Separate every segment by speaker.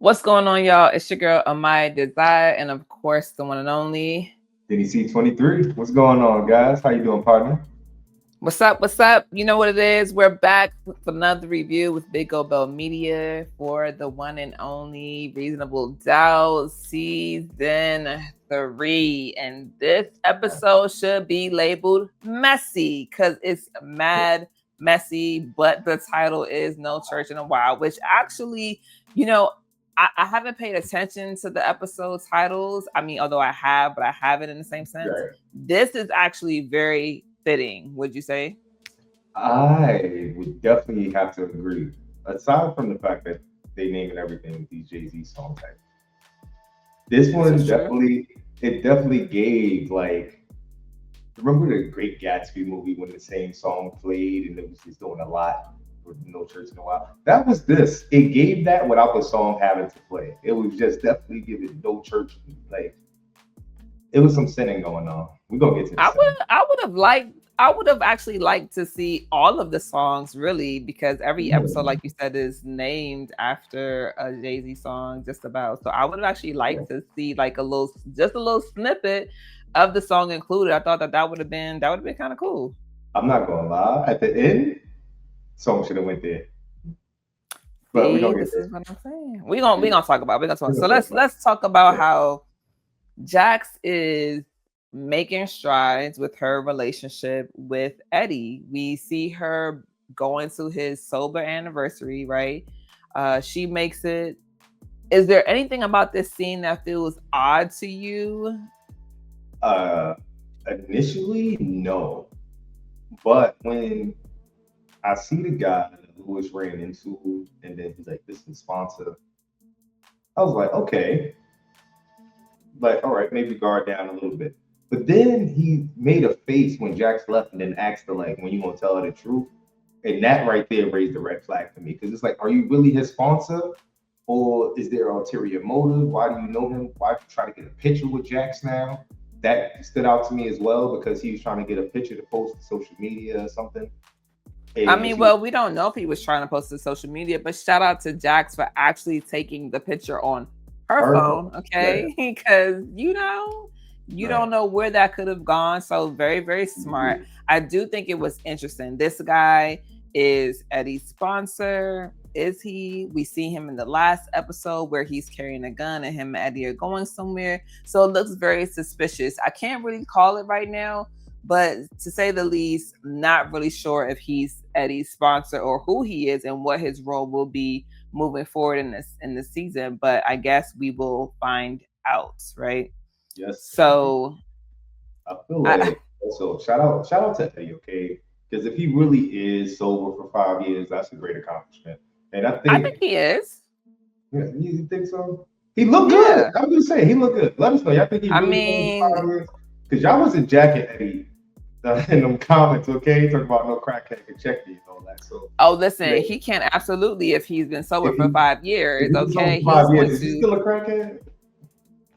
Speaker 1: What's going on, y'all? It's your girl, Amaya Desire, and of course, the one and only.
Speaker 2: Did he see 23? What's going on, guys? How you doing, partner?
Speaker 1: What's up? What's up? You know what it is? We're back with another review with Big O Bell Media for the one and only Reasonable Doubt season 3. And this episode should be labeled messy because it's mad messy, but the title is No Church in a While, which actually, you know, I haven't paid attention to the episode titles. I mean, although I have, but I haven't in the same sense.
Speaker 2: Right.
Speaker 1: This is actually very fitting, would you say?
Speaker 2: I would definitely have to agree. Aside from the fact that they naming everything with these Jay-Z songs, like, this
Speaker 1: This
Speaker 2: one
Speaker 1: is true.
Speaker 2: definitely gave like remember the Great Gatsby movie when the same song played and it was just doing a lot with No Church in a While. That was this. It gave that without the song having to play. It was just definitely giving No Church like it was some sinning going on. We're gonna get to the sinning.
Speaker 1: I would have actually liked to see all of the songs really because every episode, like you said, is named after a Jay-Z song just about. So I would have actually liked to see like just a little snippet of the song included. I thought that would have been kind of cool.
Speaker 2: I'm not gonna lie. At the end, song should have went there, but we
Speaker 1: See,
Speaker 2: gonna get
Speaker 1: this is
Speaker 2: there.
Speaker 1: what I'm saying. We're gonna talk about. We're gonna talk.
Speaker 2: We
Speaker 1: So
Speaker 2: gonna talk about
Speaker 1: let's talk about
Speaker 2: it.
Speaker 1: how Jax is making strides with her relationship with Eddie. We see her going to his sober anniversary, right? She makes it. Is there anything about this scene that feels odd to you?
Speaker 2: Uh, Initially, no, but when I see the guy that Lewis ran into, and then he's like, "This is sponsor," I was like, "Okay, like, all right, maybe guard down a little bit." But then he made a face when Jax left, and then asked her like, "When you gonna tell her the truth?" And that right there raised the red flag for me because it's like, are you really his sponsor? Or is there ulterior motive? Why do you know him? Why you try to get a picture with Jax now? That stood out to me as well because he was trying to get a picture to post to social media or something.
Speaker 1: I
Speaker 2: And
Speaker 1: mean,
Speaker 2: she
Speaker 1: well, we don't know if he was trying to post to social media, but shout out to Jax for actually taking the picture on her
Speaker 2: her,
Speaker 1: phone,
Speaker 2: yeah,
Speaker 1: okay? Because you
Speaker 2: right.
Speaker 1: don't know where that could have gone. So very, very smart. I do think it was interesting. This guy is Eddie's sponsor. Is he? We see him in the last episode where he's carrying a gun and him and Eddie are going somewhere. So it looks very suspicious. I can't really call it right now, but to say the least, not really sure if he's Eddie's sponsor or who he is and what his role will be moving forward in this season. But I guess we will find out, right?
Speaker 2: Yes, indeed.
Speaker 1: So
Speaker 2: I feel
Speaker 1: I
Speaker 2: like also shout out to Eddie, okay? Because if he really is sober for 5 years, that's a great accomplishment. And I
Speaker 1: I think
Speaker 2: think,
Speaker 1: he is.
Speaker 2: yeah, you think so? He looked good.
Speaker 1: Yeah.
Speaker 2: I'm just saying, he looked good. Let us know. Y'all think he
Speaker 1: I
Speaker 2: really sober for
Speaker 1: mean,
Speaker 2: 5 years? Because y'all wasn't jacking Eddie in them comments, okay? Talking about no crackhead can check you and all that. So,
Speaker 1: oh
Speaker 2: yeah,
Speaker 1: listen, he can absolutely if he's been sober
Speaker 2: if
Speaker 1: for
Speaker 2: he
Speaker 1: 5 years,
Speaker 2: if he was sober
Speaker 1: okay?
Speaker 2: for
Speaker 1: He's
Speaker 2: 5 years,
Speaker 1: going
Speaker 2: is he
Speaker 1: to
Speaker 2: still a crackhead?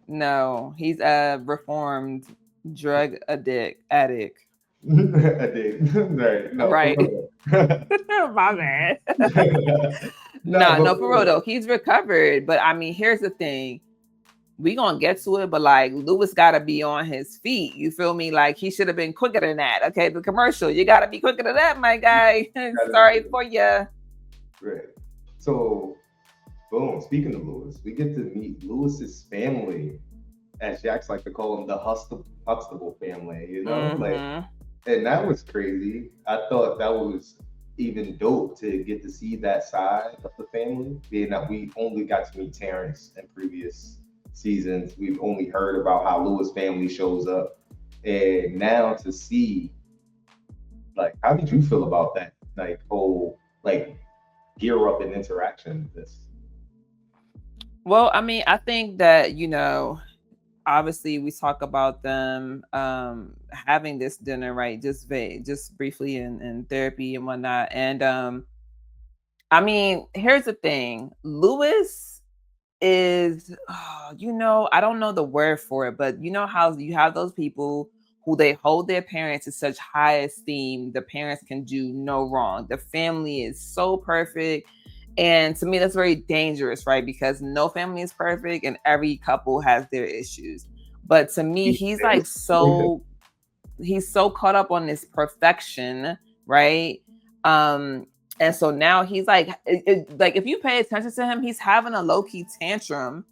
Speaker 1: no, he's a reformed drug addict.
Speaker 2: I did. Right. No, for
Speaker 1: Right.
Speaker 2: real.
Speaker 1: My man.
Speaker 2: No,
Speaker 1: No,
Speaker 2: but
Speaker 1: for
Speaker 2: for
Speaker 1: real
Speaker 2: real.
Speaker 1: though. He's recovered. But I mean, here's the thing. We gonna get to it, but like Lewis gotta be on his feet. You feel me? Like he should have been quicker than that. Okay, the commercial. You gotta be quicker than that, my guy.
Speaker 2: Gotta be
Speaker 1: Sorry
Speaker 2: good.
Speaker 1: for you.
Speaker 2: Right. So, boom. Speaking of Lewis, we get to meet Lewis's family, as Jax like to call them, the Huxtable family. You know, like,
Speaker 1: Mm-hmm.
Speaker 2: and that was crazy. I thought that was even dope to get to see that side of the family, being that we only got to meet Terrence in previous seasons. We've only heard about how Lewis family shows up, and now to see, like, how did you feel about that? Like, whole like gear up and interaction with this.
Speaker 1: Well, I mean, I think that, obviously we talk about them having this dinner, right? Just briefly in therapy and whatnot. And I mean, here's the thing. Lewis is I don't know the word for it, but you know how you have those people who they hold their parents in such high esteem, the parents can do no wrong, the family is so perfect, And to me, that's very dangerous, right? Because no family is perfect and every couple has their issues. But to me, he's so caught up on this perfection, right? Um, and so now he's like, like if you pay attention to him, he's having a low key tantrum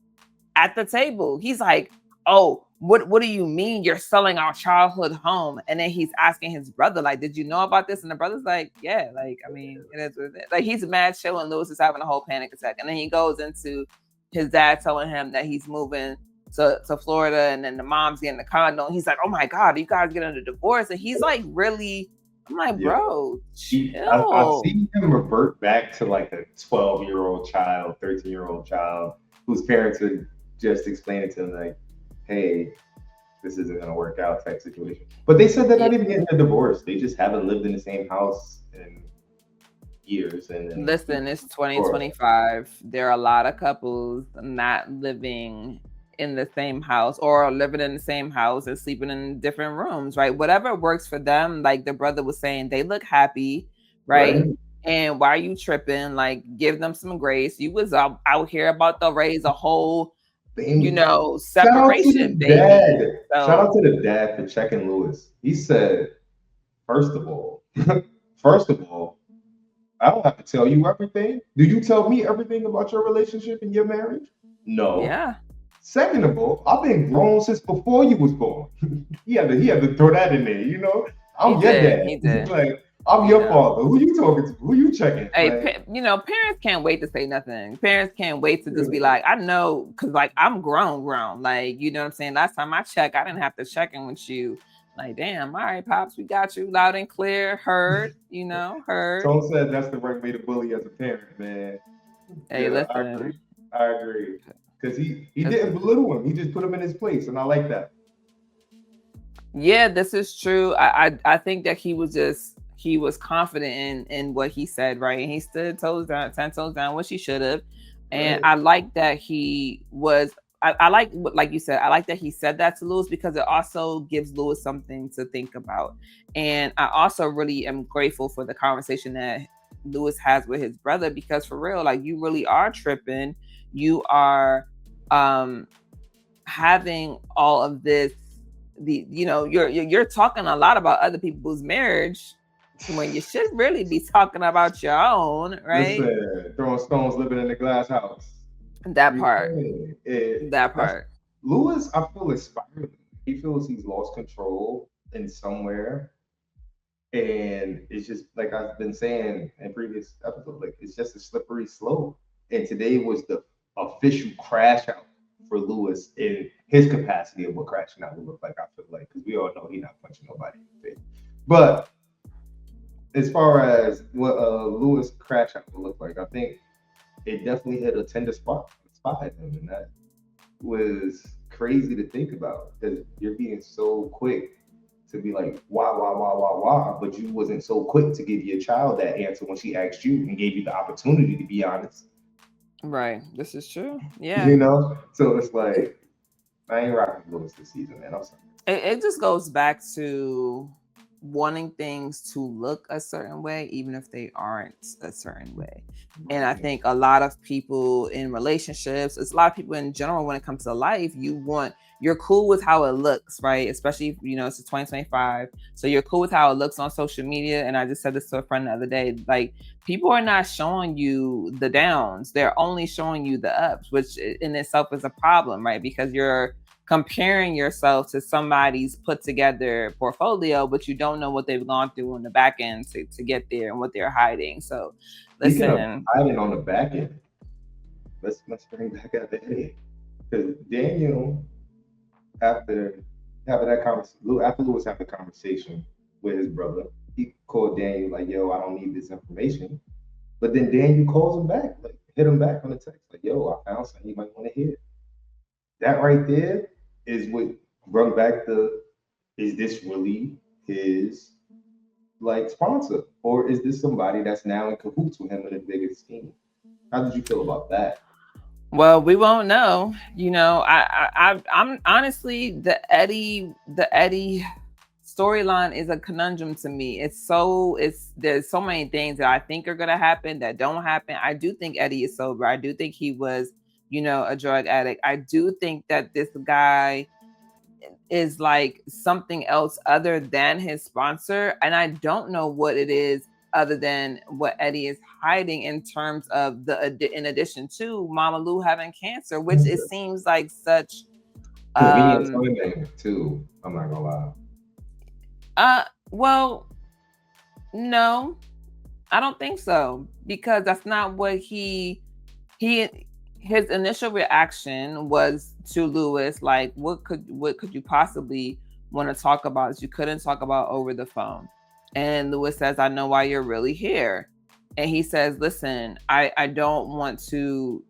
Speaker 1: at the table. He's like, "Oh, what do you mean you're selling our childhood home?" And then he's asking his brother, like, "Did you know about this?" And the brother's like, "Yeah, like, I mean, it is what it is." Like he's mad chill and Lewis is having a whole panic attack. And then he goes into his dad telling him that he's moving to Florida, and then the mom's getting the condo. And he's like, "Oh my God, you guys getting a divorce?" And he's like really, I'm like,
Speaker 2: Yeah.
Speaker 1: bro,
Speaker 2: I've
Speaker 1: chill.
Speaker 2: seen him revert back to like a 12-year-old child, 13-year-old child whose parents are just explaining to him like, "Hey, this isn't gonna work out," type situation. But they said they're
Speaker 1: Yeah.
Speaker 2: not even getting a divorce. They just haven't lived in the same house in years, and then
Speaker 1: Listen, it's 2025. There are a lot of couples not living in the same house or living in the same house and sleeping in different rooms, right? Whatever works for them. Like the brother was saying, they look happy, right?
Speaker 2: right.
Speaker 1: And why are you tripping? Like, give them some grace. You was out here about to raise a whole,
Speaker 2: They, shout out to the
Speaker 1: separation, baby.
Speaker 2: dad. Shout out
Speaker 1: So
Speaker 2: to the dad for checking Lewis. He said, first of all, first of all, I don't have to tell you everything. Do you tell me everything about your relationship and your marriage? No.
Speaker 1: yeah,
Speaker 2: Second of all, I've been grown since before you was born. He had to throw that in there, you know?
Speaker 1: he
Speaker 2: I'm your
Speaker 1: did.
Speaker 2: dad.
Speaker 1: He did.
Speaker 2: Like, I'm
Speaker 1: You
Speaker 2: your
Speaker 1: know.
Speaker 2: father. Who you talking to? Who you checking?
Speaker 1: Hey,
Speaker 2: Like,
Speaker 1: parents can't wait to say nothing. Parents can't wait to just be like, I know, because like I'm grown. Like, you know what I'm saying? Last time I checked, I didn't have to check in with you. Like, damn, all right, Pops, we got you loud and clear, heard.
Speaker 2: Tone said that's the right way to bully as a parent, man.
Speaker 1: Hey,
Speaker 2: Yeah, I agree.
Speaker 1: listen,
Speaker 2: I agree. Because he didn't
Speaker 1: listen.
Speaker 2: belittle him. He just put him in his place, and I like that.
Speaker 1: Yeah, this is true. I think that he was confident in what he said, right? And he stood toes down, 10 toes down, what he should have. And
Speaker 2: Right.
Speaker 1: I like that he was. I like like you said. I like that he said that to Lewis because it also gives Lewis something to think about. And I also really am grateful for the conversation that Lewis has with his brother because for real, like you really are tripping. You are um having all of this you're talking a lot about other people's marriage when you should really be talking about your own, right?
Speaker 2: Listen, throwing stones, living in a glass house.
Speaker 1: That
Speaker 2: You
Speaker 1: part.
Speaker 2: feel it,
Speaker 1: That
Speaker 2: that's
Speaker 1: part.
Speaker 2: Lewis. I feel inspired. He feels he's lost control in somewhere, and it's just like I've been saying in previous episodes. Like it's just a slippery slope. And today was the official crash out for Lewis in his capacity of what crashing out would look like. I feel like because we all know he's not punching nobody in the face. But as far as what Lewis crash out would look like, I think it definitely hit a tender spot in him, and that was crazy to think about because you're being so quick to be like why, but you wasn't so quick to give your child that answer when she asked you and gave you the opportunity to be honest.
Speaker 1: Right. This is true. Yeah.
Speaker 2: You know, so it's like I ain't rocking Lewis this season, man. I'm sorry.
Speaker 1: It just goes back to wanting things to look a certain way even if they aren't a certain way. And I
Speaker 2: Right.
Speaker 1: think a lot of people in relationships, it's a lot of people in general when it comes to life, you're cool with how it looks, right? Especially if, it's 2025, so you're cool with how it looks on social media. And I just said this to a friend the other day, like people are not showing you the downs, they're only showing you the ups, which in itself is a problem, right? Because you're comparing yourself to somebody's put together portfolio, but you don't know what they've gone through on the back end to get there and what they're hiding. So
Speaker 2: Speaking of
Speaker 1: listen,
Speaker 2: hiding on the back end, let's bring back out the Eddie because Daniel after having that conversation, after Lewis had the conversation with his brother, he called Daniel like, "Yo, I don't need this information." But then Daniel calls him back, like hit him back on the text, like, "Yo, I found something you might want to hear." That right there is what brought back the. Is this really his like sponsor, or is this somebody that's now in cahoots with him in a bigger scheme? How did you feel about that?
Speaker 1: well, we won't know. I'm honestly the Eddie storyline is a conundrum to me. There's so many things that I think are gonna happen that don't happen. I do think Eddie is sober. I do think he was, a drug addict. I do think that this guy is like something else other than his sponsor, and I don't know what it is other than what Eddie is hiding in terms of in addition to Mama Lou having cancer, which it seems like such
Speaker 2: convenient timing too. I'm not gonna lie.
Speaker 1: Well, no, I don't think so, because that's not what he his initial reaction was to Lewis, like, what could you possibly want to talk about that you couldn't talk about over the phone? And Lewis says, I know why you're really here. And he says, listen, I don't want to,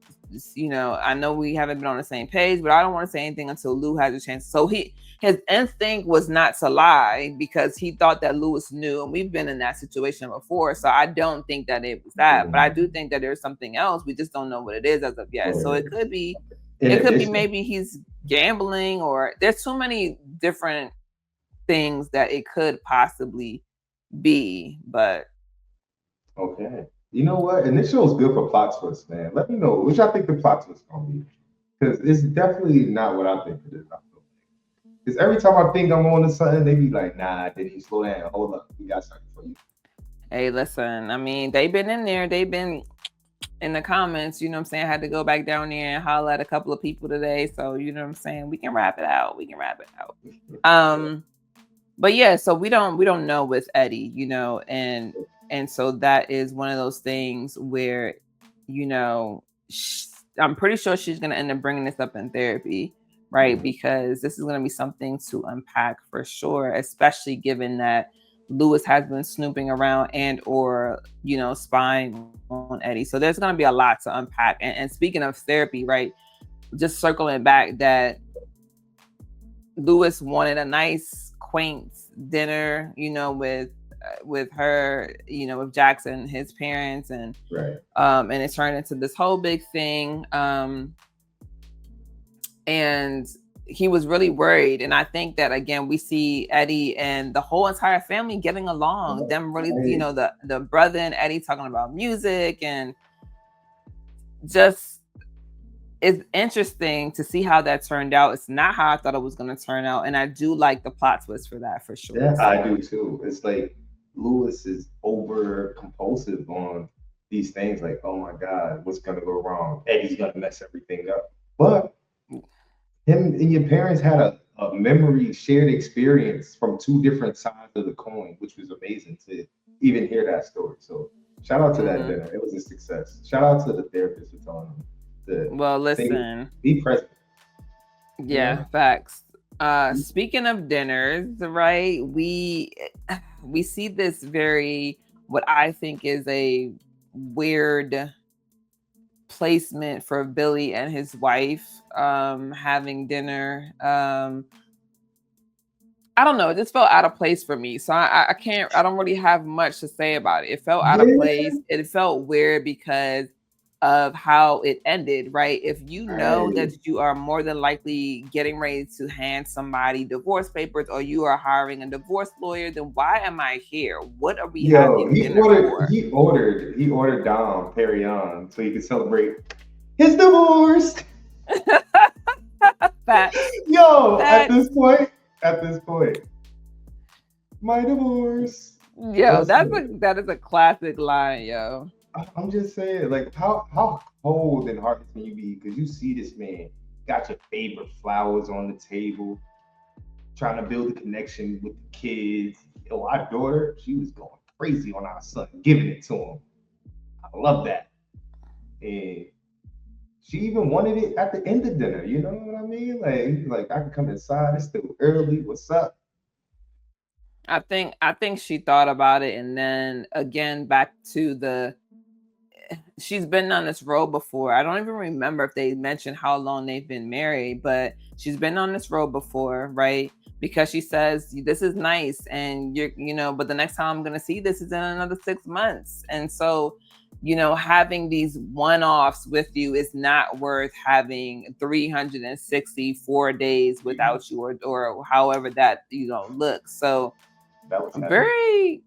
Speaker 1: I know we haven't been on the same page, but I don't want to say anything until Lou has a chance. So his instinct was not to lie, because he thought that Lewis knew, and we've been in that situation before. So I don't think that it was that, but I do think that there's something else. We just don't know what it is as of yet. So it could be, maybe he's gambling, or there's too many different things that it could possibly be. But
Speaker 2: okay, you know what? And this show is good for plot twists, man. Let me know which I think the plot twist gonna be, because it's definitely not what I think it is. Because every time I think I'm on to something, they be like, nah, did you slow down? Hold up, we got something for you.
Speaker 1: Hey, listen, I mean, they've been in there. They've been in the comments, you know what I'm saying? I had to go back down there and holler at a couple of people today. So, you know what I'm saying? We can wrap it out. But yeah, so we don't know with Eddie, and so that is one of those things where, I'm pretty sure she's going to end up bringing this up in therapy, right? Because this is going to be something to unpack for sure, especially given that Lewis has been snooping around and or spying on Eddie. So there's going to be a lot to unpack. And speaking of therapy, right, just circling back, that Lewis wanted a nice quaint dinner, with her, with Jax and his parents, and
Speaker 2: right.
Speaker 1: And it turned into this whole big thing, and he was really worried. And I think that, again, we see Eddie and the whole entire family getting along, them really, the brother and Eddie talking about music, and just, it's interesting to see how that turned out. It's not how I thought it was going to turn out, and I do like the plot twist for that, for sure.
Speaker 2: Yeah, I do too. It's like Lewis is over compulsive on these things, like, oh my God, what's gonna go wrong? Eddie's gonna mess everything up. But him and your parents had a memory, shared experience from two different sides of the coin, which was amazing to even hear that story. So shout out to that dinner. It was a success. Shout out to the therapist for telling him
Speaker 1: well, listen,
Speaker 2: be present.
Speaker 1: Yeah, facts. Speaking of dinners, right? We see this very, what I think is a weird placement for Billy and his wife having dinner. I don't know, it just felt out of place for me. So I don't really have much to say about it. It felt out of place. It felt weird because of how it ended, right? If you know that you are more than likely getting ready to hand somebody divorce papers, or you are hiring a divorce lawyer, then why am I here? What are we having dinner for?
Speaker 2: He ordered Dom Perignon so he could celebrate his divorce. At this point, my divorce.
Speaker 1: Yo, that is a classic line, yo.
Speaker 2: I'm just saying, like, how cold and heartless can you be? Because you see this man got your favorite flowers on the table, trying to build a connection with the kids. Yo, our daughter, she was going crazy on our son, giving it to him. I love that. And she even wanted it at the end of dinner. You know what I mean? Like I can come inside. It's still early. What's up?
Speaker 1: I think she thought about it, and then again back to she's been on this road before. I don't even remember if they mentioned how long they've been married, but she's been on this road before, right? Because she says, this is nice, and but the next time I'm going to see this is in another 6 months. And so having these one-offs with you is not worth having 364 days without you, or however that looks. So
Speaker 2: That was heavy.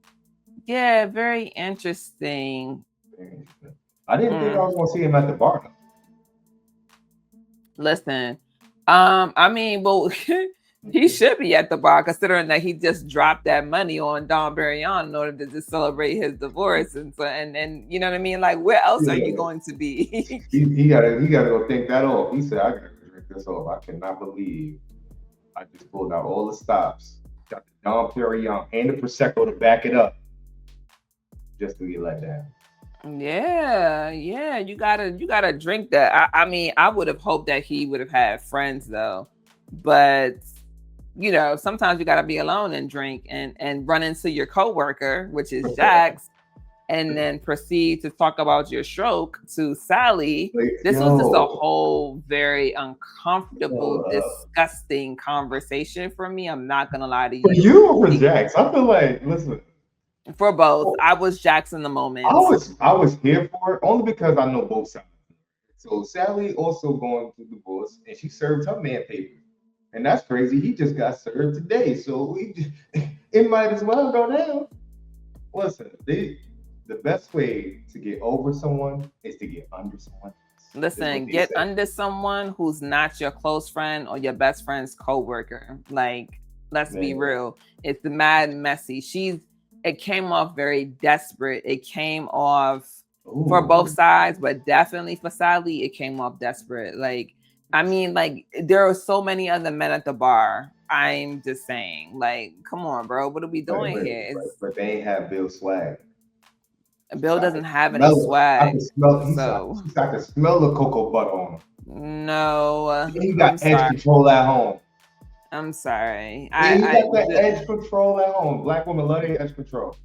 Speaker 1: very interesting.
Speaker 2: Very interesting. I didn't think I
Speaker 1: Mm.
Speaker 2: was gonna see him at the bar.
Speaker 1: Listen, I mean, well, he should be at the bar considering that he just dropped that money on Don Barryon in order to just celebrate his divorce, and so and you know what I mean. Like, where else are you
Speaker 2: Yeah.
Speaker 1: going to be?
Speaker 2: He gotta go think that off. He said, I gotta go drink this off. I cannot believe I just pulled out all the stops. Got the Dom Perignon and the Prosecco to back it up just to get let down.
Speaker 1: Yeah, you gotta drink that. I mean, I would have hoped that he would have had friends though, but sometimes you gotta be alone and drink and run into your coworker, which is Jax, and then proceed to talk about your stroke to Sally.
Speaker 2: Like,
Speaker 1: This was just a
Speaker 2: yo,
Speaker 1: whole very uncomfortable,
Speaker 2: uh,
Speaker 1: disgusting conversation for me. I'm not gonna lie to
Speaker 2: for
Speaker 1: you.
Speaker 2: you or for Jax? I feel like, listen,
Speaker 1: For both, I was Jax in the
Speaker 2: I
Speaker 1: moment.
Speaker 2: was here for it only because I know both sides. So Sally also going through divorce, and she served her man papers, and that's crazy. He just got served today, so it might as well go down. Listen, the best way to get over someone is to get under someone else. Is what
Speaker 1: Listen,
Speaker 2: they
Speaker 1: get
Speaker 2: say.
Speaker 1: under someone who's not your close friend or your best friend's coworker. Like, let's be
Speaker 2: Man,
Speaker 1: real. It's mad messy. It came off very desperate. It came off for both
Speaker 2: ooh,
Speaker 1: sides, but definitely for Sally, it came off desperate. Like, I mean, like, there are so many other men at the bar. I'm just saying, like, come on, bro. What are we
Speaker 2: but,
Speaker 1: doing
Speaker 2: but,
Speaker 1: here?
Speaker 2: but they ain't have Bill swag.
Speaker 1: Bill
Speaker 2: So I can
Speaker 1: doesn't have any
Speaker 2: smell it. I can
Speaker 1: swag.
Speaker 2: smell.
Speaker 1: So,
Speaker 2: I can smell the cocoa butter on him.
Speaker 1: no,
Speaker 2: He
Speaker 1: I'm
Speaker 2: got edge
Speaker 1: sorry.
Speaker 2: control at home.
Speaker 1: I'm sorry.
Speaker 2: Yeah, he got that edge control at home. Black women love their edge control.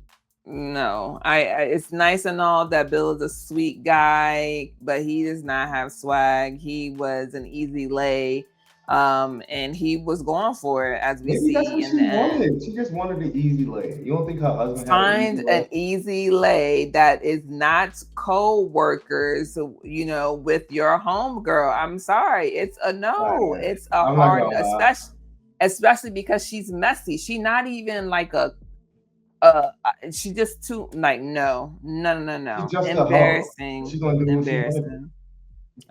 Speaker 1: No. It's nice and all that Bill is a sweet guy, but he does not have swag. He was an easy lay, and he was going for it, as we
Speaker 2: Maybe that's
Speaker 1: see
Speaker 2: what
Speaker 1: in
Speaker 2: she
Speaker 1: the end.
Speaker 2: wanted. She just wanted the easy lay. You don't think her husband had an easy
Speaker 1: Find
Speaker 2: lay?
Speaker 1: an easy lay that is not co-workers, with your home girl. I'm sorry. It's a no.
Speaker 2: Alright.
Speaker 1: It's a
Speaker 2: I'm not
Speaker 1: hard,
Speaker 2: gonna lie.
Speaker 1: especially because she's messy. She not even like she just too, like, no, no, no, no,
Speaker 2: She's
Speaker 1: no.
Speaker 2: just a hoe.
Speaker 1: Embarrassing.
Speaker 2: She's gonna do what she wanna do.
Speaker 1: Embarrassing.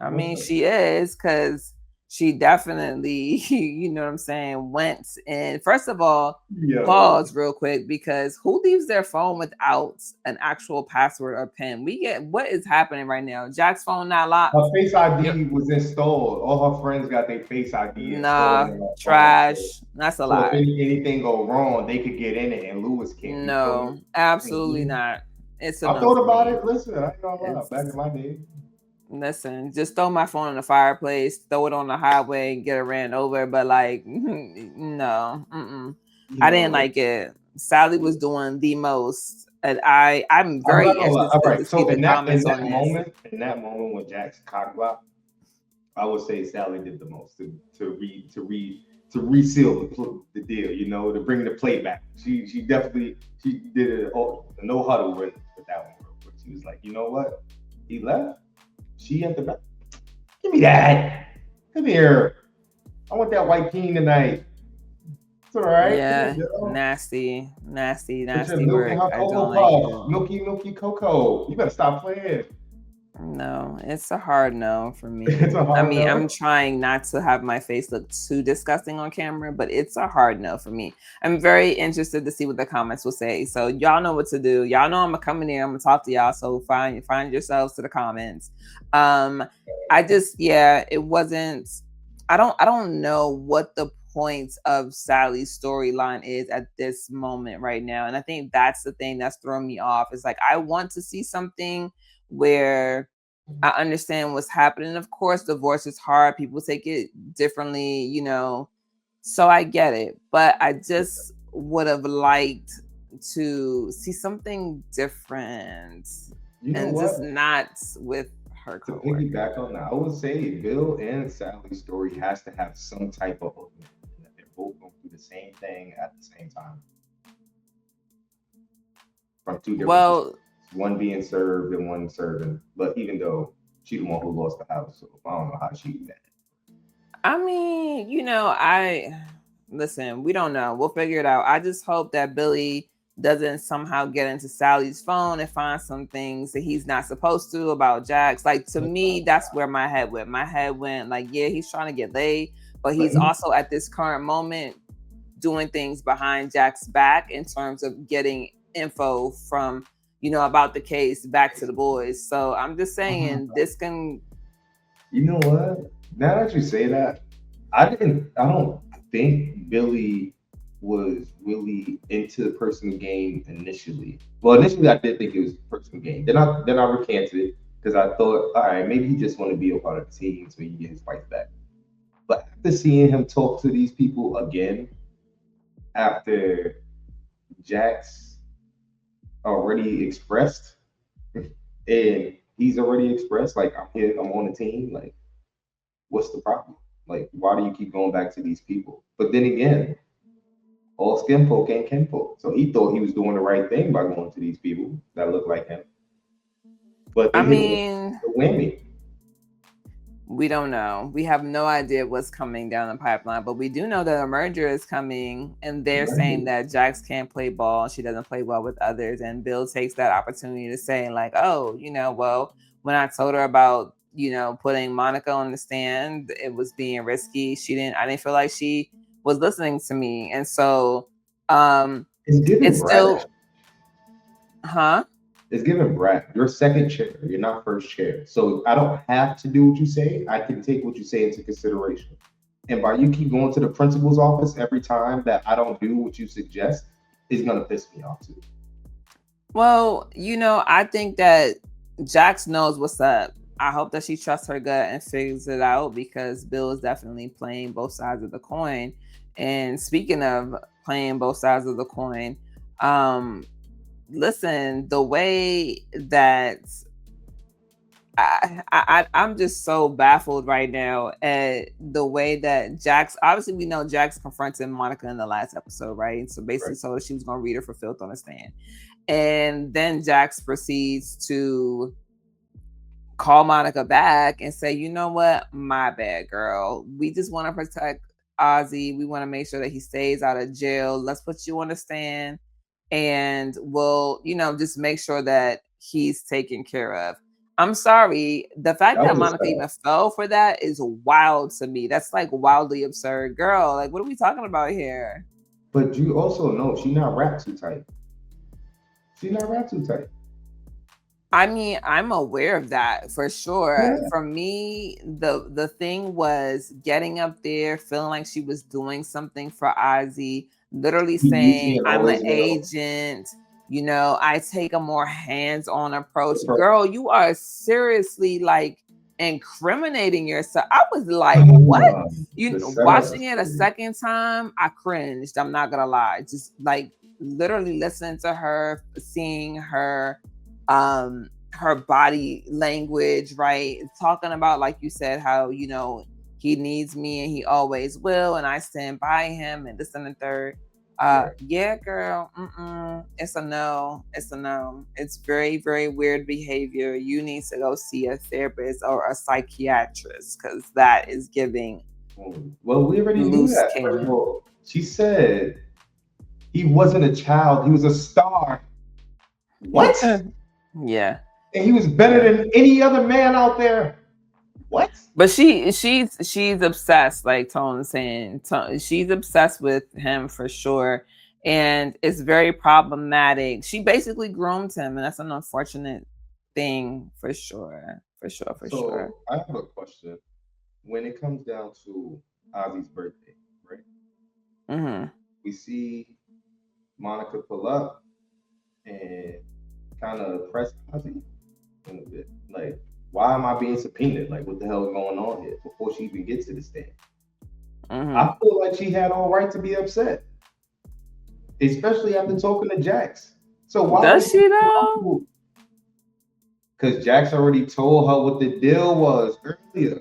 Speaker 1: I mean,
Speaker 2: Listen,
Speaker 1: she is, because she definitely, you know what I'm saying, went in. First of all,
Speaker 2: yo,
Speaker 1: pause real quick, because who leaves their phone without an actual password or PIN? What is happening right now? Jack's phone not locked.
Speaker 2: her Face
Speaker 1: Yep.
Speaker 2: ID was installed. All her friends got their Face ID installed
Speaker 1: Nah,
Speaker 2: on her phone. So,
Speaker 1: trash. That's a
Speaker 2: so if
Speaker 1: lie.
Speaker 2: anything go wrong, they could get in it, and Lewis can't. You feel me?
Speaker 1: No, absolutely
Speaker 2: Mhm.
Speaker 1: not. It's a
Speaker 2: I
Speaker 1: no
Speaker 2: thought
Speaker 1: for
Speaker 2: about
Speaker 1: me.
Speaker 2: it. Listen, I ain't gonna lie. Back
Speaker 1: It's
Speaker 2: in my day,
Speaker 1: Listen, just throw my phone in the fireplace, throw it on the highway, and get it ran over. But like, no, I didn't
Speaker 2: yo,
Speaker 1: like it. Sally was doing the most, and I'm
Speaker 2: I'm
Speaker 1: very
Speaker 2: not gonna lie. All
Speaker 1: interested to
Speaker 2: right,
Speaker 1: see
Speaker 2: so
Speaker 1: the
Speaker 2: in that
Speaker 1: comments on this.
Speaker 2: when Jack's cock blocked, I would say Sally did the most to reseal the deal. You know, to bring the play back. She definitely she did a no huddle with that one real quick. She was like, you know what? He left. She at the back. Give me that. Come here. I want that white king tonight. It's all right. Come here,
Speaker 1: Yeah,
Speaker 2: girl.
Speaker 1: nasty, nasty,
Speaker 2: Put your
Speaker 1: nasty
Speaker 2: milk in
Speaker 1: work.
Speaker 2: her
Speaker 1: I
Speaker 2: cocoa
Speaker 1: don't like
Speaker 2: puff.
Speaker 1: it.
Speaker 2: Milky, milky cocoa. You better stop playing.
Speaker 1: No, it's a hard no for
Speaker 2: It's
Speaker 1: me.
Speaker 2: a
Speaker 1: I
Speaker 2: hard
Speaker 1: mean, I'm
Speaker 2: no.
Speaker 1: trying not to have my face look too disgusting on camera, but it's a hard no for me. I'm very interested to see what the comments will say. So y'all know what to do. Y'all know I'm gonna come in here. I'm gonna talk to y'all. So find yourselves to the comments. Um, I just, yeah, it wasn't. I don't know what the point of Sally's storyline is at this moment right now, and I think that's the thing that's throwing me off. Is like, I want to see something where I understand what's happening. Of course, divorce is hard. People take it differently. So I get it. But I just would have liked to see something different
Speaker 2: You know
Speaker 1: and just
Speaker 2: what?
Speaker 1: not with her
Speaker 2: To
Speaker 1: coworker.
Speaker 2: piggyback on that, I would say Bill and Sally's story has to have some type of opening. That they're both going through the same thing at the same time from two different
Speaker 1: Well,
Speaker 2: perspectives. one being served and one serving. But even though she the one who lost the house, so I don't know how she did that.
Speaker 1: I mean, I listen, we don't know. We'll figure it out. I just hope that Billy doesn't somehow get into Sally's phone and find some things that he's not supposed to about Jax. Like, to me, that's where my head went. My head went like, yeah, he's trying to get laid, but
Speaker 2: But
Speaker 1: he's also at this current moment doing things behind Jack's back in terms of getting info from, about the case back to the boys. So I'm just saying this can.
Speaker 2: you know what? Now that you say that, I don't think Billy was really into the personal game initially. Well, initially I did think it was personal game. Then I recanted it because I thought, all right, maybe he just want to be a part of the team so he can get his fights back. But after seeing him talk to these people again, after Jax already expressed, and he's already expressed, like, I'm here, I'm on the team, like, what's the problem? Like, why do you keep going back to these people? But then again, all skin folk ain't kinfolk. So he thought he was doing the right thing by going to these people that look like him. But
Speaker 1: I
Speaker 2: they hit him with
Speaker 1: mean,
Speaker 2: the whammy.
Speaker 1: we don't know. We have no idea what's coming down the pipeline, but we do know that a merger is coming, and they're saying that Jax can't play ball. She doesn't play well with others, and Bill takes that opportunity to say, like, oh, well, when I told her about, putting Monica on the stand, it was being risky. I didn't feel like she was listening to me, and so
Speaker 2: It's giving
Speaker 1: it's
Speaker 2: Brad.
Speaker 1: still, huh?
Speaker 2: It's giving Brad. You're second chair. You're not first chair. So I don't have to do what you say. I can take what you say into consideration. And by you keep going to the principal's office every time that I don't do what you suggest, it's gonna piss me off too.
Speaker 1: Well, I think that Jax knows what's up. I hope that she trusts her gut and figures it out, because Bill is definitely playing both sides of the coin. And speaking of playing both sides of the coin, listen, the way that I'm just so baffled right now at the way that Jax. Obviously, we know Jax confronted Monica in the last episode, right? So basically,
Speaker 2: Right.
Speaker 1: told her she was going to read her for filth on the stand, and then Jax proceeds to call Monica back and say, you know what, my bad, girl. We just want to protect Ozzie. We want to make sure that he stays out of jail. Let's put you on the stand, and we'll, just make sure that he's taken care of. I'm sorry. The fact
Speaker 2: That
Speaker 1: that
Speaker 2: was a
Speaker 1: Monica
Speaker 2: setup.
Speaker 1: even fell for that is wild to me. That's like wildly absurd. Girl, like, what are we talking about here?
Speaker 2: But you also know she not wrapped too tight. She not wrapped too tight.
Speaker 1: I mean, I'm aware of that for sure.
Speaker 2: Yeah.
Speaker 1: For me, the thing was getting up there, feeling like she was doing something for Ozzy, literally
Speaker 2: He used me
Speaker 1: saying,
Speaker 2: and
Speaker 1: I'm an
Speaker 2: always will.
Speaker 1: agent, I take a more hands-on approach. Girl, you are seriously like incriminating yourself. I was like, what?
Speaker 2: The setup
Speaker 1: Watching
Speaker 2: is
Speaker 1: it a
Speaker 2: crazy.
Speaker 1: second time, I cringed. I'm not gonna lie. Just like literally listening to her, seeing her body language, right? Talking about, like you said, how he needs me and he always will, and I stand by him, and this and the third.
Speaker 2: Right.
Speaker 1: Yeah, girl. It's a no. It's a no. It's very, very weird behavior. You need to go see a therapist or a psychiatrist, because that is giving
Speaker 2: Well, we already knew
Speaker 1: loose
Speaker 2: that. First of
Speaker 1: cannon.
Speaker 2: all, she said he wasn't a child, he was a star. What?
Speaker 1: Yeah.
Speaker 2: And he was better
Speaker 1: Yeah.
Speaker 2: than any other man out there. What?
Speaker 1: But she's obsessed, like Tone saying. She's obsessed with him for sure, and it's very problematic. She basically groomed him, and that's an unfortunate thing for sure, for sure, for sure.
Speaker 2: So I have a question. When it comes down to Ozzy's birthday, right?
Speaker 1: Hmm.
Speaker 2: We see Monica pull up and kind of press Ozzy in a bit. Like, why am I being subpoenaed? Like, what the hell is going on here? Before she even gets to the stand,
Speaker 1: Hmm.
Speaker 2: I feel like she had all right to be upset, especially after talking to Jax. So why would
Speaker 1: Does
Speaker 2: you?
Speaker 1: she though?
Speaker 2: Because Jax already told her what the deal was earlier.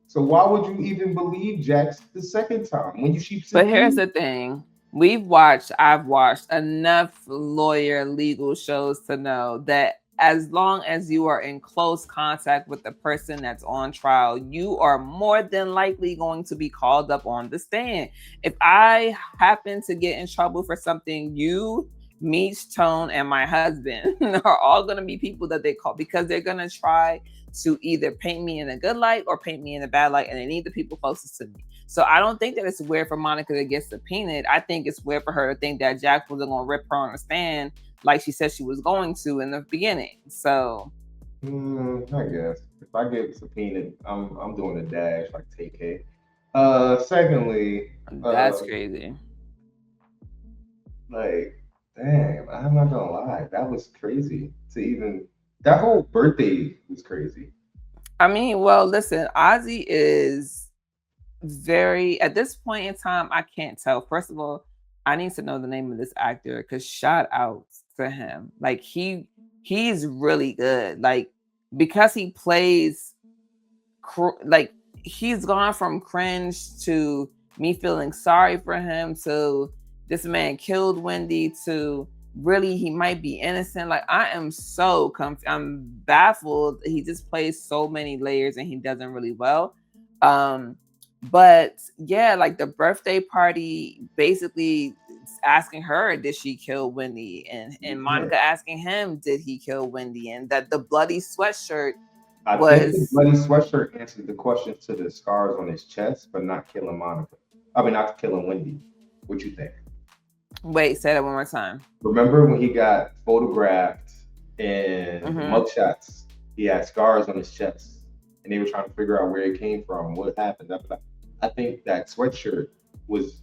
Speaker 2: So why would you even believe Jax the second time when you she
Speaker 1: But here's
Speaker 2: simply
Speaker 1: the thing. I've watched enough lawyer legal shows to know that as long as you are in close contact with the person that's on trial, you are more than likely going to be called up on the stand. If I happen to get in trouble for something, you, Meech, Tone, and my husband are all going to be people that they call, because they're going to try to either paint me in a good light or paint me in a bad light, and they need the people closest to me. So I don't think that it's weird for Monica to get subpoenaed. I think it's weird for her to think that Jack wasn't going to rip her on the stand like she said she was going to in the beginning. So
Speaker 2: I guess if I get subpoenaed, I'm doing a dash like TK. Secondly,
Speaker 1: that's crazy.
Speaker 2: like, damn, I'm not gonna lie, that was crazy. To even that whole birthday was crazy.
Speaker 1: I mean, well, listen, Ozzie is very, at this point in time, I can't tell. First of all, I need to know the name of this actor, because shout out to him. Like he's really good. Like, because he plays like, he's gone from cringe to me feeling sorry for him to this man killed Wendy to really he might be innocent. Like, I am so I'm baffled. He just plays so many layers and he does them really well. But yeah, like the birthday party, basically asking her, did she kill Wendy? And Monica asking him, did he kill Wendy? And that the bloody sweatshirt
Speaker 2: I think the bloody sweatshirt answered the question to the scars on his chest, but not killing Monica. I mean, not killing Wendy. What you think?
Speaker 1: Wait, say that one more time.
Speaker 2: Remember when he got photographed in mugshots? He had scars on his chest, and they were trying to figure out where it came from, what happened. I think that sweatshirt was,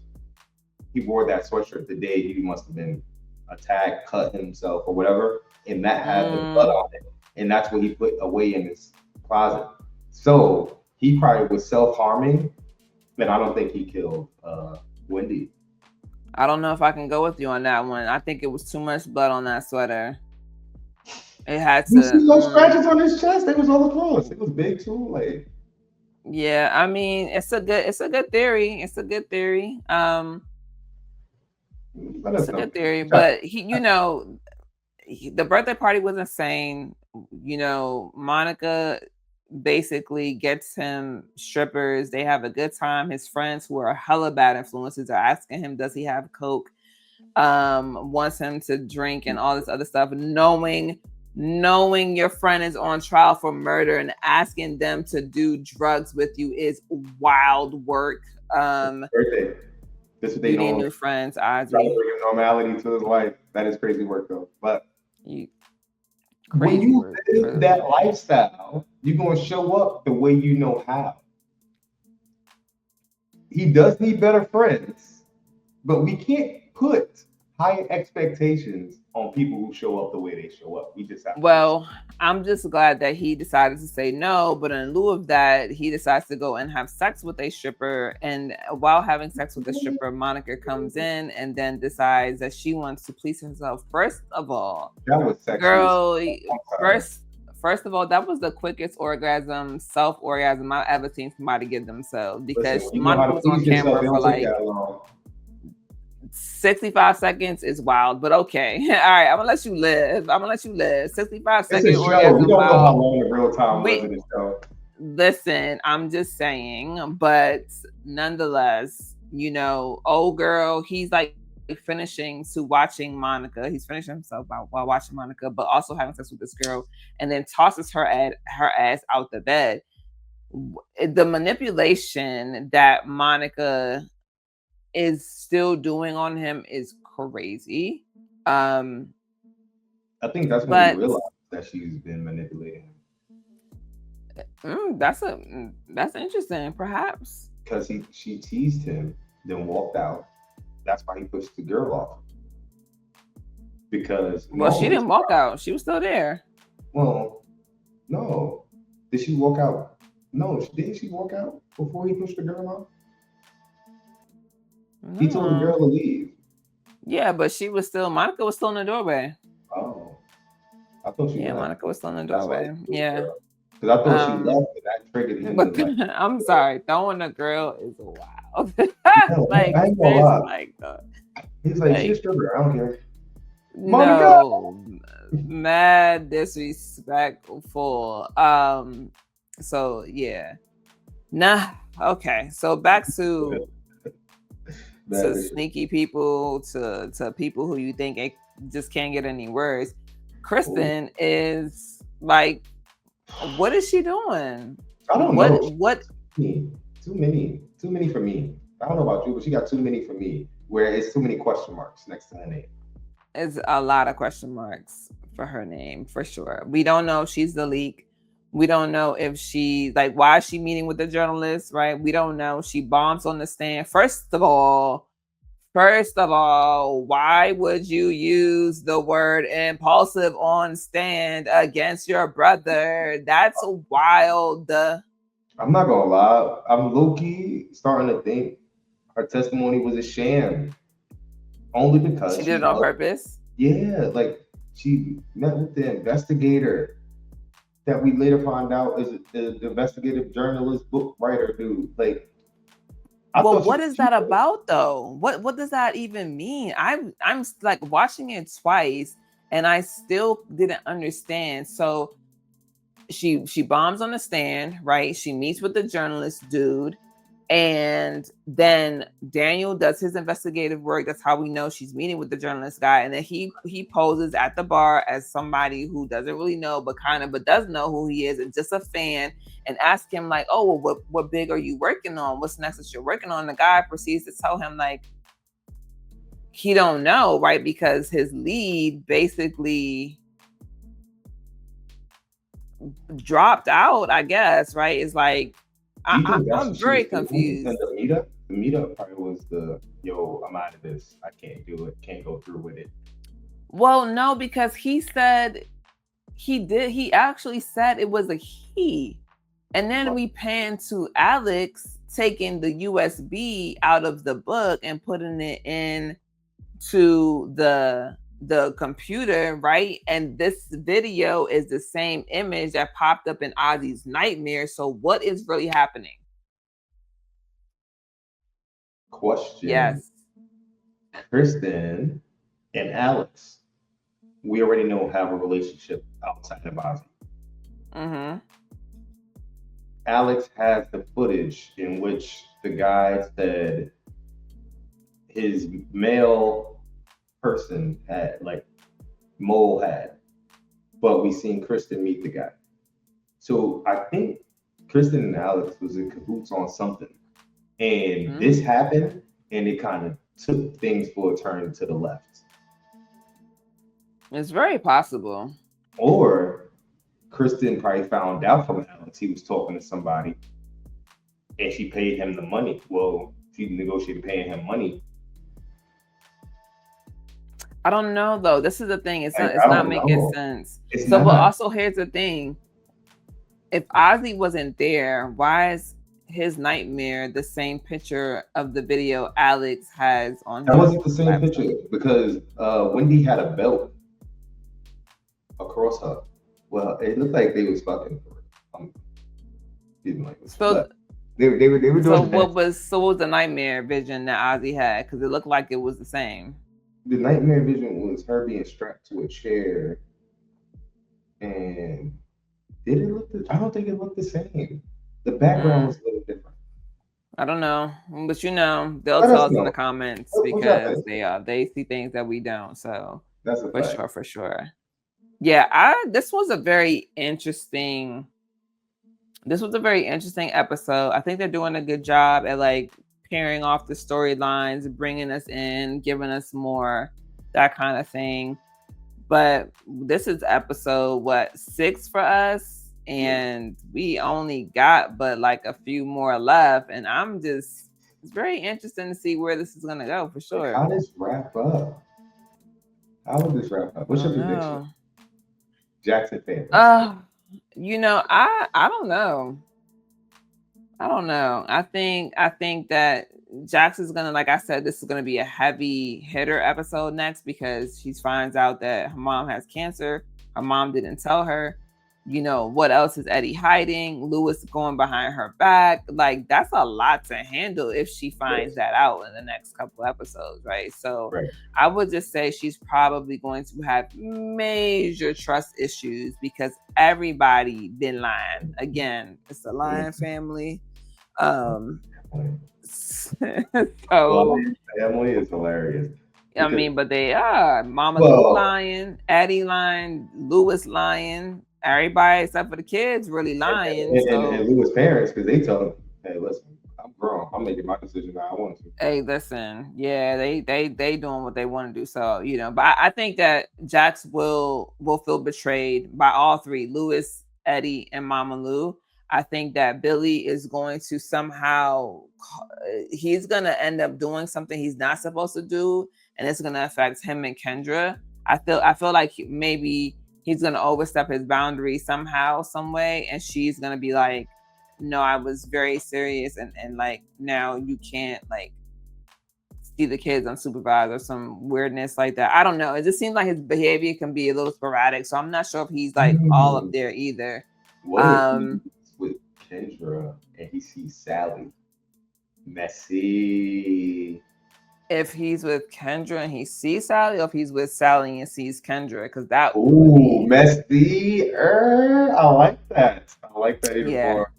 Speaker 2: he wore that sweatshirt the day he must have been attacked, cut himself, or whatever, and that had the blood on it, and that's what he put away in his closet. So he probably was self-harming, but I don't think he killed Wendy.
Speaker 1: I don't know if I can go with you on that one. I think it was too much blood on that sweater. It had to.
Speaker 2: You see those scratches on his chest? They was all across. It was big too. Like,
Speaker 1: yeah, I mean, it's a good theory. It's a good theory. It's a good theory, but he, the birthday party was insane. Monica basically gets him strippers. They have a good time. His friends, who are hella bad influences, are asking him, does he have coke? Wants him to drink and all this other stuff. Knowing your friend is on trial for murder and asking them to do drugs with you is wild work.
Speaker 2: Birthday. This is what they
Speaker 1: need new friends, Ozzie.
Speaker 2: Trying to bring normality to his life. That is crazy work, though. But when you live that lifestyle, you're going to show up the way you know how. He does need better friends, but we can't put high expectations on people who show up the way they show up. We just have to.
Speaker 1: Well, I'm just glad that he decided to say no, but in lieu of that, he decides to go and have sex with a stripper. And while having sex with the stripper, Monica comes in and then decides that she wants to please herself. First of all,
Speaker 2: that was sexy.
Speaker 1: Girl, first of all, that was the quickest self-orgasm I've ever seen somebody give themselves, because Monica was on camera for like 65 seconds is wild, but okay. All right, I'm gonna let you live. 65-second orgasm.
Speaker 2: We don't know how long the real time was in the show.
Speaker 1: Listen, I'm just saying, but nonetheless, old girl, he's like finishing to watching Monica. He's finishing himself while watching Monica, but also having sex with this girl, and then tosses her ass out the bed. The manipulation that Monica is still doing on him is crazy.
Speaker 2: I think that's when we realized that she's been manipulating him.
Speaker 1: That's interesting, perhaps.
Speaker 2: Because she teased him, then walked out. That's why he pushed the girl off. Because
Speaker 1: she didn't walk out. She was still there.
Speaker 2: Well, no. Did she walk out? No, didn't she walk out before he pushed the girl off? No. He told the girl to leave.
Speaker 1: Yeah, but Monica was still in the doorway.
Speaker 2: Oh. I thought she left.
Speaker 1: Monica was still in the doorway. Yeah.
Speaker 2: Because I thought she left, and that triggered him.
Speaker 1: I'm sorry. Throwing a girl is wild.
Speaker 2: Like, I ain't gonna lie. He's like, she's a stripper. I don't care. Monica.
Speaker 1: No, mad disrespectful. So yeah, nah. Okay, so back to sneaky people, to people who you think just can't get any words. Kristen is like, what is she doing?
Speaker 2: I don't know.
Speaker 1: What
Speaker 2: Too many for me. I don't know about you, but she got too many for me. Where it's too many question marks next to her name.
Speaker 1: is a lot of question marks for her name for sure. We don't know if she's the leak. We don't know if she, like, why is she meeting with the journalist, right? We don't know. She bombs on the stand. First of all, why would you use the word impulsive on stand against your brother? That's wild.
Speaker 2: I'm not gonna lie. I'm low key starting to think her testimony was a sham. Only because
Speaker 1: She did
Speaker 2: she
Speaker 1: it on
Speaker 2: loved,
Speaker 1: purpose.
Speaker 2: yeah, like she met with the investigator that we later find out is the investigative journalist, book writer dude. Like, I
Speaker 1: Well,
Speaker 2: thought
Speaker 1: what is
Speaker 2: she
Speaker 1: that about though? What does that even mean? I'm like watching it twice and I still didn't understand. So she bombs on the stand, right? She meets with the journalist dude, and then Daniel does his investigative work. That's how we know she's meeting with the journalist guy. And then he poses at the bar as somebody who doesn't really know, but does know who he is, and just a fan, and ask him like, oh, well, what big are you working on? What's next that you're working on? The guy proceeds to tell him like he don't know, right? Because his lead basically dropped out, I guess, right? It's like
Speaker 2: Do you think that's
Speaker 1: I'm
Speaker 2: what she
Speaker 1: very
Speaker 2: was doing in
Speaker 1: confused.
Speaker 2: the meetup? The meetup probably was the yo, I'm out of this. I can't do it. Can't go through with it.
Speaker 1: Well, no, because he actually said it was a he. And then we pan to Alex taking the USB out of the book and putting it in to the computer, right? And this video is the same image that popped up in Ozzie's nightmare. So what is really happening?
Speaker 2: Question:
Speaker 1: Yes.
Speaker 2: Kristen and Alex, we already know have a relationship outside of Ozzy.
Speaker 1: Mm-hmm.
Speaker 2: Alex has the footage in which the guy said his male person had, like, mole had, but we seen Kristen meet the guy. So I think Kristen and Alex was in cahoots on something, and this happened, and it kind of took things for a turn to the left.
Speaker 1: It's very possible.
Speaker 2: Or Kristen probably found out from Alex he was talking to somebody, and she paid him the money. Well, she negotiated paying him money.
Speaker 1: I don't know though. This is the thing. It's
Speaker 2: Like,
Speaker 1: not. It's
Speaker 2: I
Speaker 1: not
Speaker 2: don't
Speaker 1: making
Speaker 2: know.
Speaker 1: sense.
Speaker 2: It's
Speaker 1: So, but
Speaker 2: not.
Speaker 1: also here's the thing: if Ozzy wasn't there, why is his nightmare the same picture of the video Alex has on
Speaker 2: That
Speaker 1: his
Speaker 2: wasn't the same
Speaker 1: laptop?
Speaker 2: picture because Wendy had a belt across her. Well, it looked like they was fucking for it. Excuse me, language.
Speaker 1: So,
Speaker 2: But they were doing that.
Speaker 1: what was the nightmare vision that Ozzy had? Because it looked like it was the same.
Speaker 2: The nightmare vision was her being strapped to a chair, and did it look? I don't think it looked the same. The background was a little different.
Speaker 1: I don't know, but they'll
Speaker 2: Let
Speaker 1: tell
Speaker 2: us
Speaker 1: us in
Speaker 2: know.
Speaker 1: the comments
Speaker 2: What y'all
Speaker 1: because
Speaker 2: think?
Speaker 1: they see things that we don't. So
Speaker 2: That's a fact.
Speaker 1: for sure. Yeah, this was a very interesting. This was a very interesting episode. I think they're doing a good job at like pairing off the storylines, bringing us in, giving us more, that kind of thing. But this is episode 6 for us, and we only got but like a few more left, and it's very interesting to see where this is gonna go for sure.
Speaker 2: Like, how does wrap up? How would this wrap up? What's your prediction? Jackson fan.
Speaker 1: I don't know. I don't know. I think that Jax is gonna, like I said, this is gonna be a heavy hitter episode next because she finds out that her mom has cancer. Her mom didn't tell her. What else is Eddie hiding? Lewis going behind her back. Like, that's a lot to handle if she finds
Speaker 2: Yes.
Speaker 1: that out in the next couple episodes, right? So
Speaker 2: Right.
Speaker 1: I would just say she's probably going to have major trust issues because everybody been lying. Again, it's the
Speaker 2: Mm.
Speaker 1: Lion family. Um
Speaker 2: Family.
Speaker 1: so
Speaker 2: Lion family is hilarious
Speaker 1: I
Speaker 2: because,
Speaker 1: mean, but they are Mama Lou
Speaker 2: well,
Speaker 1: lying, Addie lying, Lewis lying, everybody except for the kids really lying.
Speaker 2: and
Speaker 1: So
Speaker 2: Louis' parents, because they tell him, hey, listen, I'm grown. I'm making my decision how I want to.
Speaker 1: hey, listen, yeah, they doing what they want to do. So but I think that Jax will feel betrayed by all three, Lewis, Eddie, and Mama Lou. I think that Billy is going to somehow he's gonna end up doing something he's not supposed to do, and it's gonna affect him and Kendra. I feel like maybe he's gonna overstep his boundary somehow, some way, and she's gonna be like, no, I was very serious, and like now you can't like see the kids unsupervised or some weirdness like that. I don't know. It just seems like his behavior can be a little sporadic, so I'm not sure if he's like all up
Speaker 2: Mm.
Speaker 1: there either.
Speaker 2: What if he's
Speaker 1: Um,
Speaker 2: with Kendra and he sees Sally? Messy.
Speaker 1: if he's with Kendra and he sees Sally, or if he's with Sally and sees Kendra, because that would
Speaker 2: Ooh,
Speaker 1: be
Speaker 2: messy. I like that. I like that even
Speaker 1: yeah.
Speaker 2: more.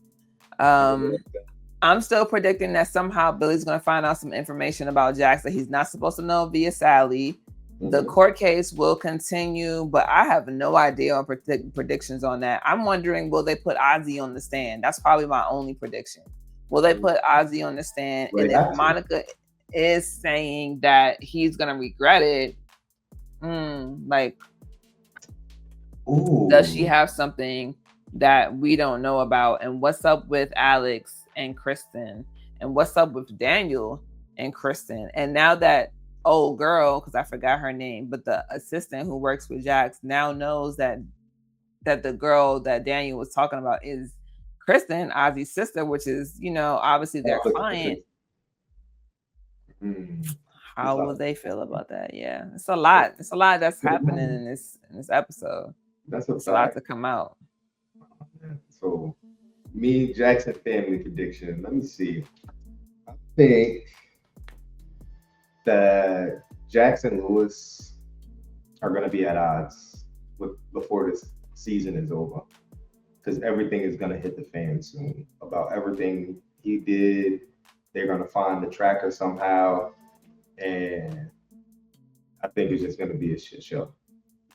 Speaker 2: I really
Speaker 1: Um,
Speaker 2: like that.
Speaker 1: I'm still predicting that somehow Billy's going to find out some information about Jax that he's not supposed to know via Sally. The
Speaker 2: Mhm.
Speaker 1: court case will continue, but I have no idea on predictions on that. I'm wondering, will they put Ozzie on the stand? That's probably my only prediction. Will they put Ozzie on the stand?
Speaker 2: Well,
Speaker 1: And
Speaker 2: they
Speaker 1: if
Speaker 2: have to.
Speaker 1: Monica is saying that he's going to regret it, like, does she
Speaker 2: Ooh.
Speaker 1: have something that we don't know about? And what's up with Alex and Kristen? And what's up with Daniel and Kristen? And now that old girl, because I forgot her name, but the assistant who works with Jax now knows that the girl that Daniel was talking about is Kristen, Ozzie's sister, which is, obviously their client.
Speaker 2: Mm. It's
Speaker 1: How
Speaker 2: like,
Speaker 1: will they feel about that? Yeah. It's a lot. It's a lot that's happening in this episode.
Speaker 2: that's a
Speaker 1: It's a lot
Speaker 2: fact.
Speaker 1: to come out.
Speaker 2: So, me, Jackson family prediction. Let me see. I think that Jackson Lewis are going to be at odds before this season is over, because everything is going to hit the fan soon about everything he did. They're going to find the tracker somehow, and I think it's just going to be a shit show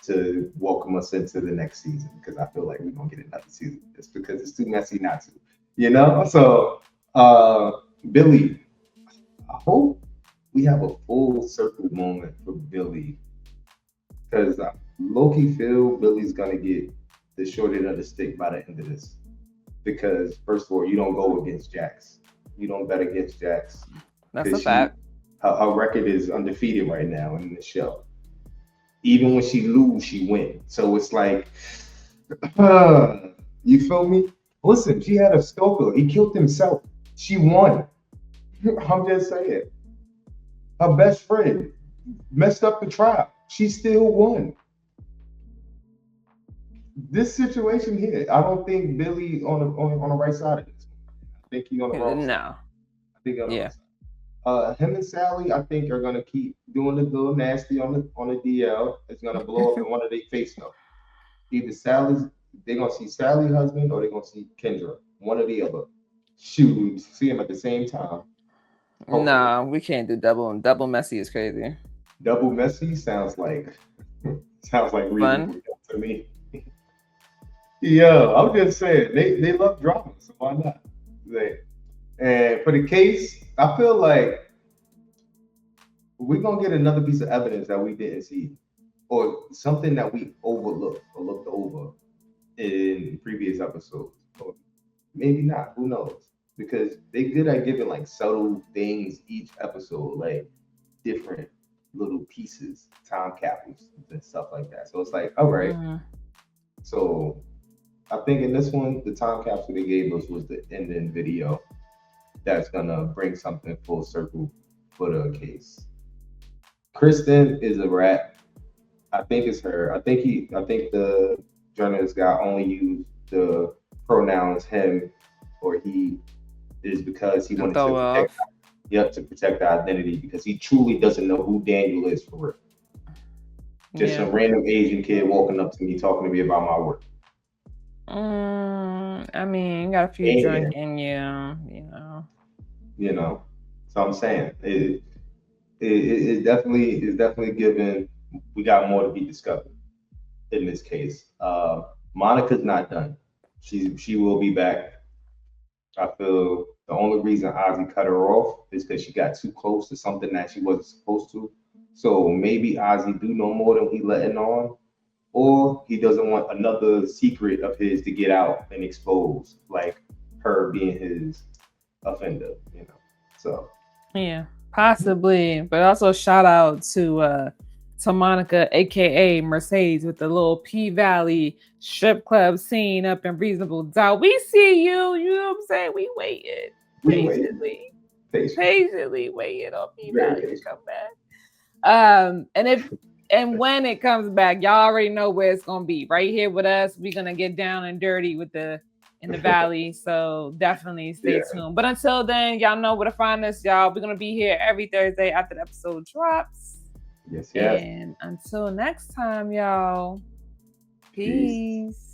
Speaker 2: to welcome us into the next season, because I feel like we're going to get another season just because it's too messy not to, So, uh, Billy, I hope we have a full circle moment for Billy, because I low key feel Billy's gonna get the short end of the stick by the end of this. Because first of all, you don't go against Jax. You don't bet against Jax,
Speaker 1: That's a
Speaker 2: because she
Speaker 1: fact.
Speaker 2: her record is undefeated right now in the show. Even when she lose, she win. So it's like, you feel me? Listen, she had a stalker. He killed himself. She won. I'm just saying. Her best friend messed up the trial. She still won. This situation here, I don't think Billy on the right side of this. I think he on the wrong side.
Speaker 1: No.
Speaker 2: I think he on the
Speaker 1: Yeah.
Speaker 2: wrong side. Him and Sally, I think, are gonna keep doing the little nasty on the DL. It's gonna blow up in one of their face though. Either Sally's, they're gonna see Sally's husband, or they're gonna see Kendra. One or the other. Shoot, see him at the same time. Hopefully,
Speaker 1: No, we can't do double. Double messy is crazy.
Speaker 2: double messy sounds like sounds like
Speaker 1: Fun.
Speaker 2: reasonable to me. Yeah, I'm just saying they love drama, so why not? They, and for the case, I feel like we're gonna get another piece of evidence that we didn't see, or something that we overlooked or looked over in previous episodes. Or maybe not. Who knows? Because they good at giving like subtle things each episode, like different little pieces, time capsules and stuff like that. So it's like, all right.
Speaker 1: Mhm.
Speaker 2: So I think in this one, the time capsule they gave us was the ending video that's gonna bring something full circle for the case. Kristen is a rat. I think it's her. I think the journalist guy only used the pronouns him or he is because he
Speaker 1: To
Speaker 2: wanted to
Speaker 1: throw
Speaker 2: protect,
Speaker 1: off.
Speaker 2: yep, to protect the identity because he truly doesn't know who Daniel is for real. Just
Speaker 1: Yeah.
Speaker 2: some random Asian kid walking up to me talking to me about my work.
Speaker 1: I mean, you got a few drink
Speaker 2: And
Speaker 1: in you, you know.
Speaker 2: you know, so I'm saying it definitely is definitely given. We got more to be discovered in this case. Monica's not done. She will be back. I feel the only reason Ozzy cut her off is because she got too close to something that she wasn't supposed to. So maybe Ozzy do know more than he letting on, or he doesn't want another secret of his to get out and expose, like her being his offender. So
Speaker 1: Yeah, possibly. But also shout out to Monica, aka Mercedes, with the little P Valley strip club scene up in Reasonable Doubt. We see you, you know what I'm saying? We waited
Speaker 2: we wait
Speaker 1: patiently,
Speaker 2: patiently,
Speaker 1: patiently waiting on P
Speaker 2: very
Speaker 1: Valley to
Speaker 2: patient.
Speaker 1: come back. And when it comes back, y'all already know where it's gonna be. Right here with us. We're gonna get down and dirty with the in the valley. So definitely stay
Speaker 2: Yeah.
Speaker 1: tuned. But until then, y'all know where to find us, y'all. We're gonna be here every Thursday after the episode drops.
Speaker 2: Yes. Yes.
Speaker 1: And until next time, y'all.
Speaker 2: Peace.
Speaker 1: Peace.